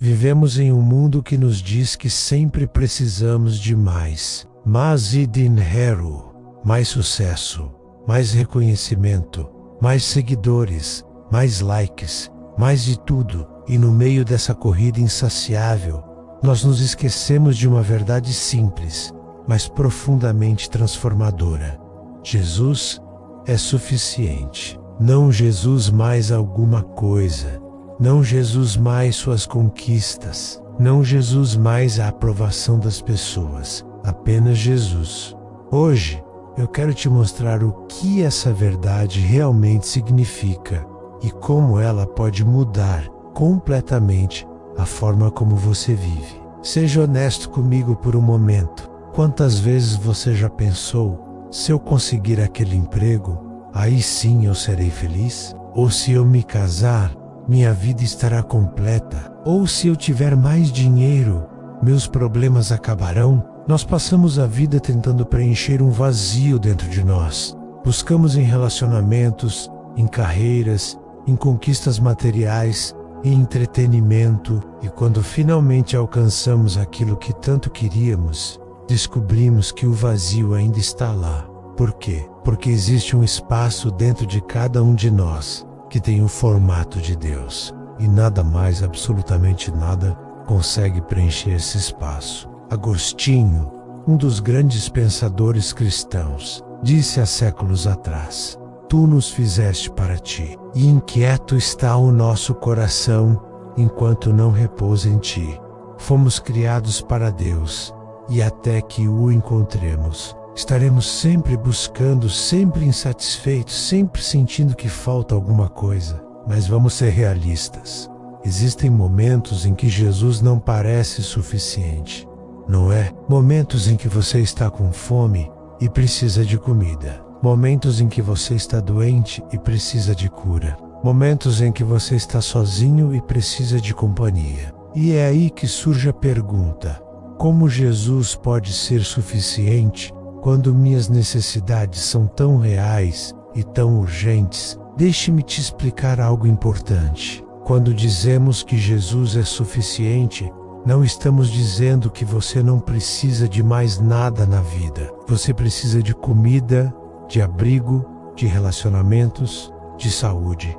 Vivemos em um mundo que nos diz que sempre precisamos de mais dinheiro, mais sucesso, mais reconhecimento, mais seguidores, mais likes, mais de tudo. E no meio dessa corrida insaciável, nós nos esquecemos de uma verdade simples, mas profundamente transformadora. Jesus é suficiente. Não Jesus mais alguma coisa. Não Jesus mais suas conquistas. Não Jesus mais a aprovação das pessoas. Apenas Jesus. Hoje, eu quero te mostrar o que essa verdade realmente significa e como ela pode mudar completamente a forma como você vive. Seja honesto comigo por um momento. Quantas vezes você já pensou, se eu conseguir aquele emprego, aí sim eu serei feliz? Ou se eu me casar, minha vida estará completa? Ou se eu tiver mais dinheiro, meus problemas acabarão? Nós passamos a vida tentando preencher um vazio dentro de nós. Buscamos em relacionamentos, em carreiras, em conquistas materiais, em entretenimento, e quando finalmente alcançamos aquilo que tanto queríamos, descobrimos que o vazio ainda está lá. Por quê? Porque existe um espaço dentro de cada um de nós que tem o formato de Deus, e nada mais, absolutamente nada, consegue preencher esse espaço. Agostinho, um dos grandes pensadores cristãos, disse há séculos atrás: Tu nos fizeste para ti, e inquieto está o nosso coração, enquanto não repousa em ti. Fomos criados para Deus, e até que o encontremos, estaremos sempre buscando, sempre insatisfeitos, sempre sentindo que falta alguma coisa. Mas vamos ser realistas. Existem momentos em que Jesus não parece suficiente, não é? Momentos em que você está com fome e precisa de comida. Momentos em que você está doente e precisa de cura. Momentos em que você está sozinho e precisa de companhia. E é aí que surge a pergunta: como Jesus pode ser suficiente quando minhas necessidades são tão reais e tão urgentes? Deixe-me te explicar algo importante. Quando dizemos que Jesus é suficiente, não estamos dizendo que você não precisa de mais nada na vida. Você precisa de comida, de abrigo, de relacionamentos, de saúde.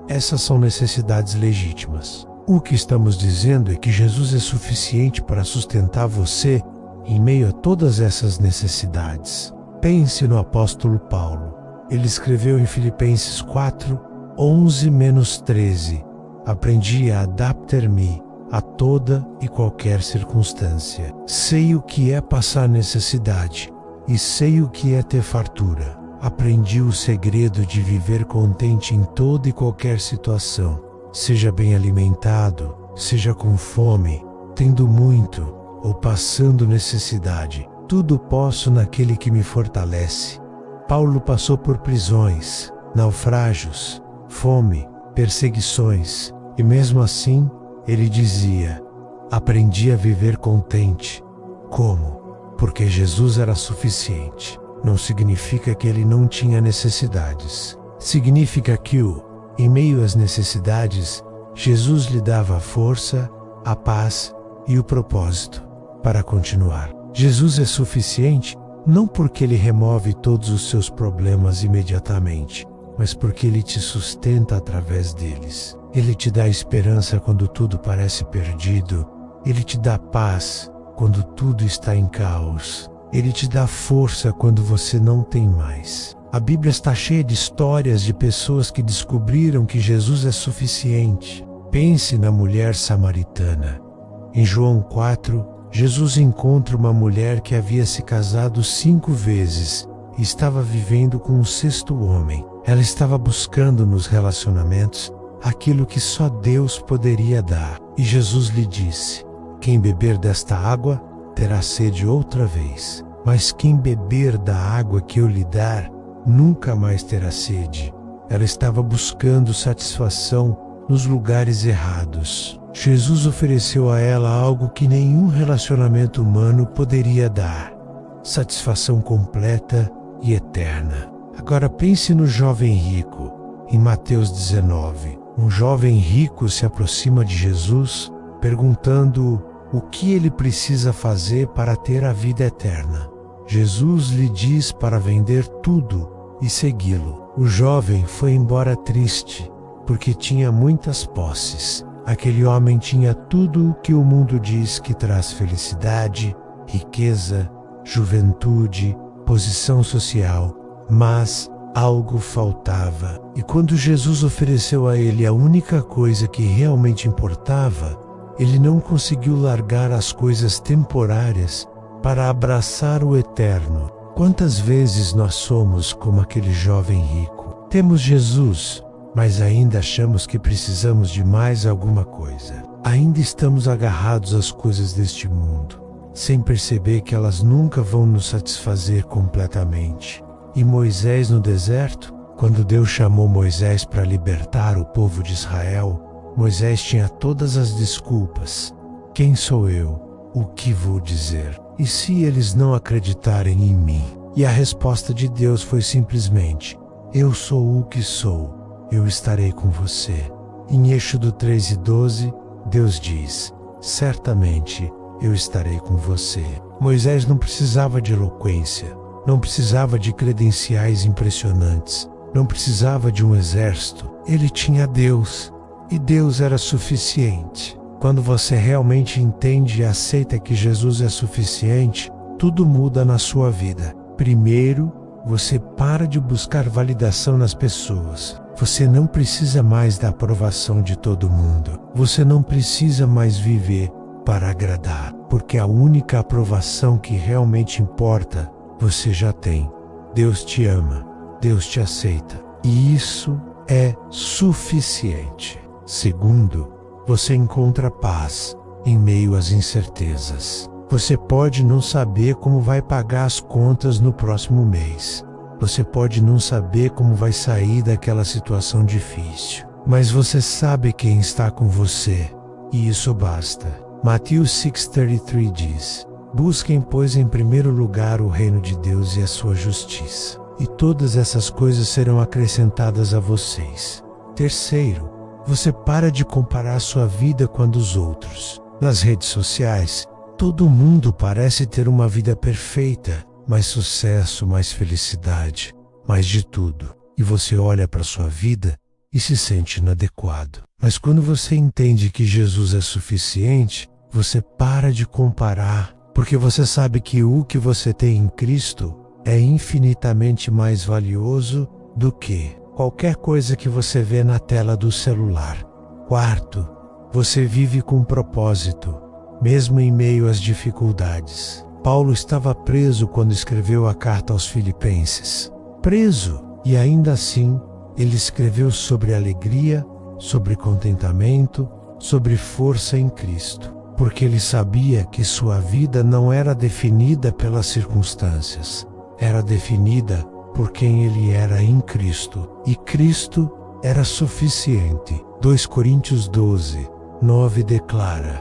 Essas são necessidades legítimas. O que estamos dizendo é que Jesus é suficiente para sustentar você em meio a todas essas necessidades. Pense no apóstolo Paulo. Ele escreveu em Filipenses 4, 11-13: Aprendi a adaptar-me a toda e qualquer circunstância. Sei o que é passar necessidade e sei o que é ter fartura. Aprendi o segredo de viver contente em toda e qualquer situação. Seja bem alimentado, seja com fome, tendo muito ou passando necessidade. Tudo posso naquele que me fortalece. Paulo passou por prisões, naufrágios, fome, perseguições, e mesmo assim, ele dizia: aprendi a viver contente. Como? Porque Jesus era suficiente. Não significa que ele não tinha necessidades. Significa que em meio às necessidades, Jesus lhe dava a força, a paz e o propósito para continuar. Jesus é suficiente não porque ele remove todos os seus problemas imediatamente, mas porque ele te sustenta através deles. Ele te dá esperança quando tudo parece perdido. Ele te dá paz quando tudo está em caos. Ele te dá força quando você não tem mais. A Bíblia está cheia de histórias de pessoas que descobriram que Jesus é suficiente. Pense na mulher samaritana. Em João 4, Jesus encontra uma mulher que havia se casado 5 vezes e estava vivendo com um 6º homem. Ela estava buscando nos relacionamentos aquilo que só Deus poderia dar. E Jesus lhe disse: quem beber desta água terá sede outra vez, mas quem beber da água que eu lhe dar nunca mais terá sede. Ela estava buscando satisfação nos lugares errados. Jesus ofereceu a ela algo que nenhum relacionamento humano poderia dar: satisfação completa e eterna. Agora pense no jovem rico. Em Mateus 19, um jovem rico se aproxima de Jesus perguntando o que ele precisa fazer para ter a vida eterna. Jesus lhe diz para vender tudo e segui-lo. O jovem foi embora triste, porque tinha muitas posses. Aquele homem tinha tudo o que o mundo diz que traz felicidade, riqueza, juventude, posição social, mas algo faltava. E quando Jesus ofereceu a ele a única coisa que realmente importava, ele não conseguiu largar as coisas temporárias para abraçar o eterno. Quantas vezes nós somos como aquele jovem rico? Temos Jesus, mas ainda achamos que precisamos de mais alguma coisa. Ainda estamos agarrados às coisas deste mundo, sem perceber que elas nunca vão nos satisfazer completamente. E Moisés no deserto, quando Deus chamou Moisés para libertar o povo de Israel, Moisés tinha todas as desculpas. Quem sou eu? O que vou dizer? E se eles não acreditarem em mim? E a resposta de Deus foi simplesmente: eu sou o que sou, eu estarei com você. Em Êxodo 3:12, Deus diz: certamente eu estarei com você. Moisés não precisava de eloquência, não precisava de credenciais impressionantes, não precisava de um exército. Ele tinha Deus, e Deus era suficiente. Quando você realmente entende e aceita que Jesus é suficiente, tudo muda na sua vida. Primeiro, você para de buscar validação nas pessoas. Você não precisa mais da aprovação de todo mundo. Você não precisa mais viver para agradar, porque a única aprovação que realmente importa, você já tem. Deus te ama, Deus te aceita, e isso é suficiente. Segundo, você encontra paz em meio às incertezas. Você pode não saber como vai pagar as contas no próximo mês. Você pode não saber como vai sair daquela situação difícil. Mas você sabe quem está com você, e isso basta. Mateus 6:33 diz: busquem, pois, em primeiro lugar o reino de Deus e a sua justiça, e todas essas coisas serão acrescentadas a vocês. Terceiro, você para de comparar sua vida com a dos outros. Nas redes sociais, todo mundo parece ter uma vida perfeita, mais sucesso, mais felicidade, mais de tudo. E você olha para sua vida e se sente inadequado. Mas quando você entende que Jesus é suficiente, você para de comparar, porque você sabe que o que você tem em Cristo é infinitamente mais valioso do que qualquer coisa que você vê na tela do celular. Quarto, você vive com propósito, mesmo em meio às dificuldades. Paulo estava preso quando escreveu a carta aos Filipenses. Preso, e ainda assim, ele escreveu sobre alegria, sobre contentamento, sobre força em Cristo, porque ele sabia que sua vida não era definida pelas circunstâncias, era definida por quem ele era em Cristo, e Cristo era suficiente. 2 Coríntios 12:9 declara: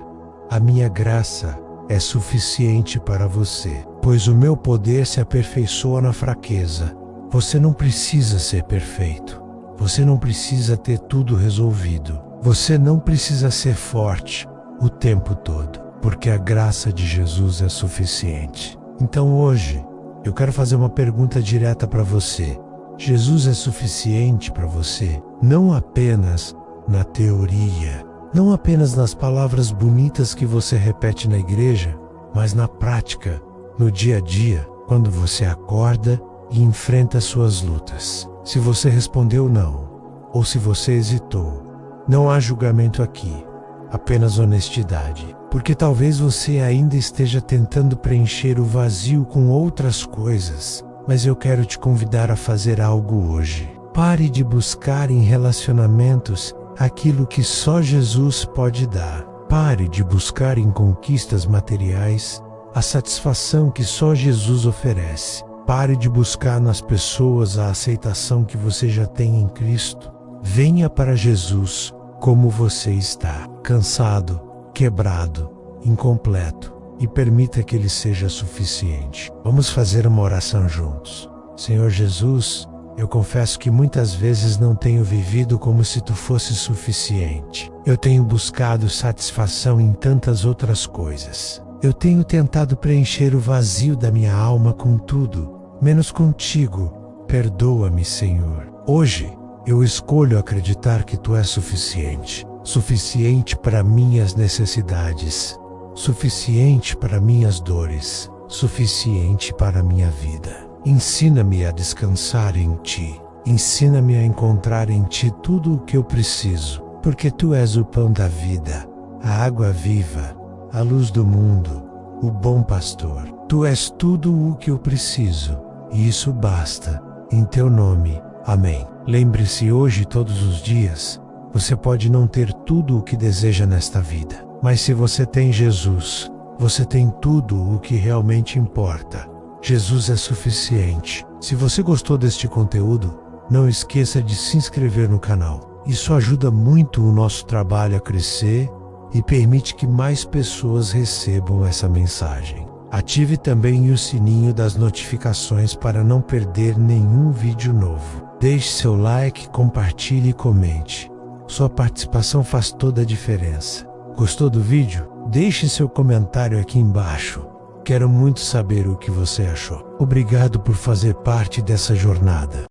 a minha graça é suficiente para você, pois o meu poder se aperfeiçoa na fraqueza. Você não precisa ser perfeito, você não precisa ter tudo resolvido, você não precisa ser forte o tempo todo, porque a graça de Jesus é suficiente. Então hoje, eu quero fazer uma pergunta direta para você. Jesus é suficiente para você? Não apenas na teoria, não apenas nas palavras bonitas que você repete na igreja, mas na prática, no dia a dia, quando você acorda e enfrenta suas lutas. Se você respondeu não, ou se você hesitou, não há julgamento aqui, apenas honestidade. Porque talvez você ainda esteja tentando preencher o vazio com outras coisas, mas eu quero te convidar a fazer algo hoje. Pare de buscar em relacionamentos aquilo que só Jesus pode dar. Pare de buscar em conquistas materiais a satisfação que só Jesus oferece. Pare de buscar nas pessoas a aceitação que você já tem em Cristo. Venha para Jesus como você está, cansado, quebrado, incompleto, e permita que Ele seja suficiente. Vamos fazer uma oração juntos. Senhor Jesus, Eu confesso que muitas vezes não tenho vivido como se tu fosse suficiente. Eu tenho buscado satisfação em tantas outras coisas. Eu tenho tentado preencher o vazio da minha alma com tudo, menos contigo. Perdoa-me, Senhor. Hoje, eu escolho acreditar que tu és suficiente. Suficiente para minhas necessidades. Suficiente para minhas dores. Suficiente para minha vida. Ensina-me a descansar em Ti. Ensina-me a encontrar em Ti tudo o que eu preciso, porque Tu és o pão da vida, a água viva, a luz do mundo, o bom pastor. Tu és tudo o que eu preciso, e isso basta. Em Teu nome. Amém. Lembre-se, hoje e todos os dias, você pode não ter tudo o que deseja nesta vida, mas se você tem Jesus, você tem tudo o que realmente importa. Jesus é suficiente. Se você gostou deste conteúdo, não esqueça de se inscrever no canal. Isso ajuda muito o nosso trabalho a crescer e permite que mais pessoas recebam essa mensagem. Ative também o sininho das notificações para não perder nenhum vídeo novo. Deixe seu like, compartilhe e comente. Sua participação faz toda a diferença. Gostou do vídeo? Deixe seu comentário aqui embaixo. Quero muito saber o que você achou. Obrigado por fazer parte dessa jornada.